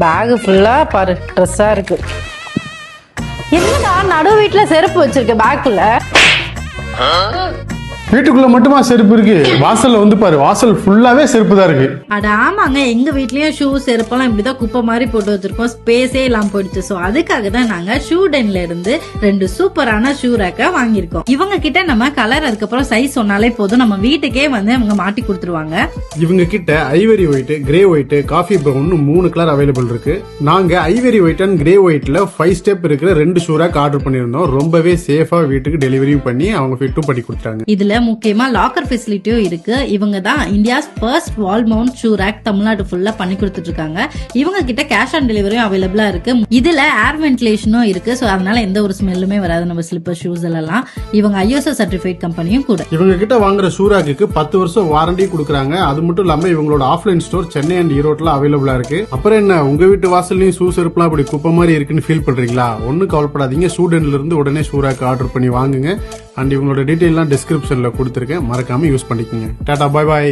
Back ஃபுல்லா பாரு ட்ரெஸ்ஸா இருக்கு. என்னடா நடு வீட்டுல செருப்பு வச்சிருக்க பேக்குள்ள? வீட்டுக்குள்ள மட்டுமா செருப்பு இருக்கு? வாசல்ல வந்து பாரு, வாசல் ஃபுல்லாவே செருப்பு தான் இருக்கு. அட ஆமாங்க, எங்க வீட்லயும் ஷூ செருப்பெல்லாம் இப்படிதான் குப்பை மாதிரி போட்டு வச்சிருக்கோம். ஸ்பேஸே இல்லாம போயிடுச்சு. சோ அதுக்காக தான் நாங்க ஷூ டென்ல இருந்து 2 சூப்பரான ஷூ ரேக்க வாங்கியிருக்கோம். இவங்க கிட்ட நம்ம கலர் அதுக்கப்புறம் சைஸ் சொன்னாலே போதும், நம்ம வீட்டுக்கே வந்து அவங்க மாட்டி கொடுத்துருவாங்க. இவங்க கிட்ட ivory white, grey white, coffee brown 3 colour available இருக்கு. நாங்க ஐவரி ஒயிட் அண்ட் கிரே ஒயிட்ல 5 ஸ்டெப் இருக்கிற 2 ஷூ ரேக் ஆர்டர் பண்ணிருந்தோம். ரொம்பவே சேஃபா வீட்டுக்கு டெலிவரியும் பண்ணி அவங்க ஃபிட்டும் பண்ணி கொடுத்தாங்க. இதுல முக்கியமா லாக்கர் ஃபெசிலிட்டியும் இருக்கு. இவங்க தான் இந்தியாஸ் ஃபர்ஸ்ட் வால் மவுண்ட் ஷூ ரேக் தமிழ்நாடு ஃபுல்லா பண்ணி கொடுத்துட்டு இருக்காங்க. இவங்க கிட்ட கேஷ் ஆன் டெலிவரியும் அவைலபிளா இருக்கு. இதுல ஏர் வென்டிலேஷனும் இருக்கு. சோ அதனால எந்த ஒரு ஸ்மெல்லுமே வராது நம்ம ஸ்லிப்பர் ஷூஸ் எல்லாம். இவங்க ISO சர்டிஃபைட் கம்பெனியும் கூட. இவங்க கிட்ட வாங்குற ஷூ ரேக்குக்கு 10 வருஷம் வாரண்டி கொடுக்குறாங்க. அது மட்டும் இல்லாம இவங்களோட ஆஃப்லைன் ஸ்டோர் சென்னை அண்ட் ஈரோட்ல அவைலபிளா இருக்கு. அப்புறம் என்ன, உங்க வீட்டு வாசல்லையும் ஷூ செருப்புலாம் அப்படி குப்பை மாதிரி இருக்குன்னு ஃபீல் பண்றீங்களா? ஒன்னும் கவலைப்படாதீங்க. ஷூ டென்ல இருந்து உடனே ஷூ ரேக் ஆர்டர் பண்ணி வாங்குங்க. அண்ட் இவங்களோட டீடைல்லாம் டிஸ்கிரிப்ஷன்ல கொடுத்துருக்கேன், மறக்காம யூஸ் பண்ணிக்கோங்க. டாடா, பாய் பாய்.